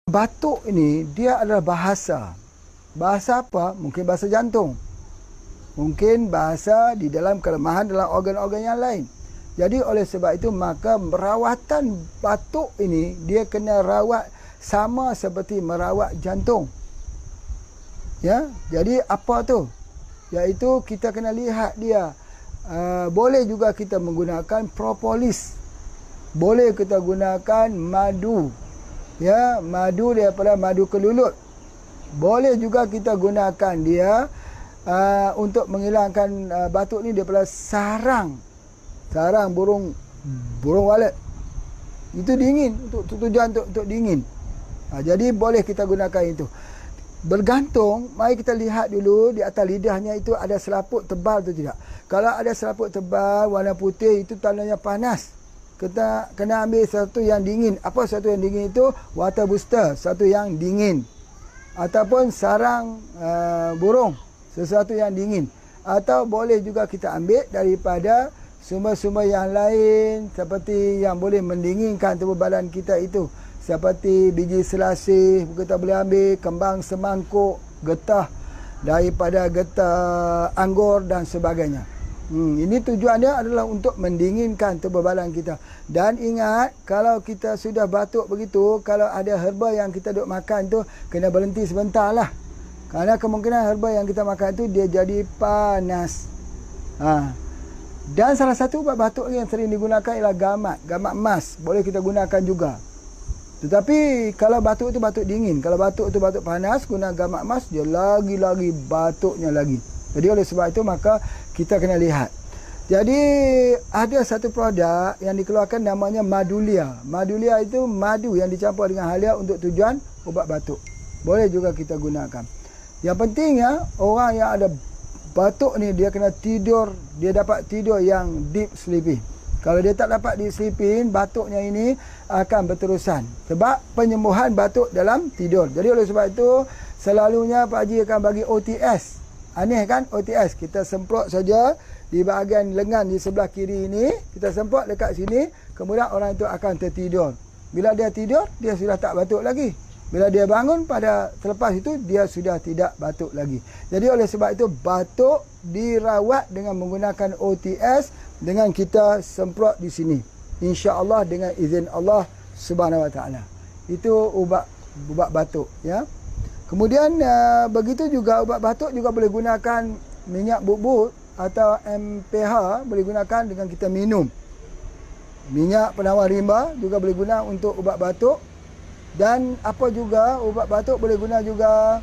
Batuk ini dia adalah bahasa. Bahasa apa? Mungkin bahasa jantung. Mungkin bahasa di dalam kelemahan dalam organ-organ yang lain. Jadi oleh sebab itu maka merawatan batuk ini dia kena rawat sama seperti merawat jantung. Ya, jadi apa tu? Iaitu kita kena lihat dia. Boleh juga kita menggunakan propolis. Boleh kita gunakan madu. Ya, madu daripada madu kelulut. Boleh juga kita gunakan dia untuk menghilangkan batuk ni daripada sarang burung walet. Itu dingin untuk tujuan untuk dingin. Jadi boleh kita gunakan itu. Bergantung, mari kita lihat dulu di atas lidahnya itu ada selaput tebal atau tidak. Kalau ada selaput tebal warna putih itu tandanya panas. Kita kena ambil satu yang dingin. Apa satu yang dingin itu? Water booster, satu yang dingin. Ataupun sarang burung, sesuatu yang dingin. Atau boleh juga kita ambil daripada sumber-sumber yang lain seperti yang boleh mendinginkan tubuh badan kita itu. Seperti biji selasih, kita boleh ambil kembang semangkuk, getah daripada getah anggur dan sebagainya. Ini tujuannya adalah untuk mendinginkan tubuh badan kita. Dan ingat, kalau kita sudah batuk begitu, kalau ada herba yang kita duk makan tu, kena berhenti sebentar lah. Kerana kemungkinan herba yang kita makan tu, dia jadi panas. Dan salah satu ubat batuk yang sering digunakan ialah gamat emas. Boleh kita gunakan juga. Tetapi kalau batuk itu batuk dingin, kalau batuk itu batuk panas, guna gamat emas, dia lagi-lagi batuknya lagi. Jadi oleh sebab itu maka kita kena lihat. Jadi ada satu produk yang dikeluarkan namanya Madulia. Madulia itu madu yang dicampur dengan halia untuk tujuan ubat batuk. Boleh juga kita gunakan. Yang pentingnya orang yang ada batuk ni dia kena tidur, dia dapat tidur yang deep sleeping. Kalau dia tak dapat deep sleeping, batuknya ini akan berterusan. Sebab penyembuhan batuk dalam tidur. Jadi oleh sebab itu selalunya Pak Haji akan bagi OTS. Aneh kan OTS, kita semprot saja di bahagian lengan di sebelah kiri ini, kita semprot dekat sini, kemudian orang itu akan tertidur. Bila dia tidur, dia sudah tak batuk lagi. Bila dia bangun pada selepas itu, dia sudah tidak batuk lagi. Jadi oleh sebab itu batuk dirawat dengan menggunakan OTS dengan kita semprot di sini. Insya-Allah dengan izin Allah Subhanahu Wa Taala. Itu ubat batuk ya. Kemudian begitu juga ubat batuk juga boleh gunakan minyak bubut atau MPH, boleh gunakan dengan kita minum. Minyak penawar rimba juga boleh guna untuk ubat batuk. Dan apa juga ubat batuk boleh guna juga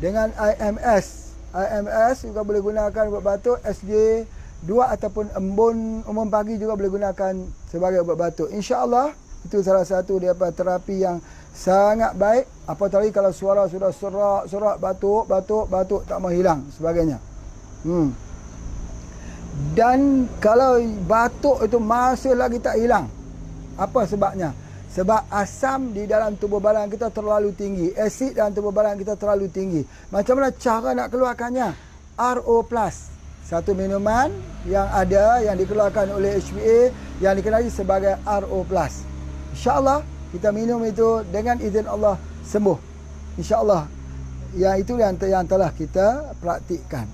dengan IMS. IMS juga boleh gunakan ubat batuk. SJ2 ataupun embun umum pagi juga boleh gunakan sebagai ubat batuk. InsyaAllah itu salah satu daripada terapi yang sangat baik. Apatah lagi kalau suara sudah serak, batuk tak mau hilang sebagainya. Dan kalau batuk itu masih lagi tak hilang, apa sebabnya? Sebab asam di dalam tubuh badan kita terlalu tinggi, asid dalam tubuh badan kita terlalu tinggi. Macam mana cara nak keluarkannya? RO+, satu minuman yang ada yang dikeluarkan oleh HbA yang dikenali sebagai RO+. InsyaAllah kita minum itu dengan izin Allah sembuh. InsyaAllah. Yang itu yang telah kita praktikkan.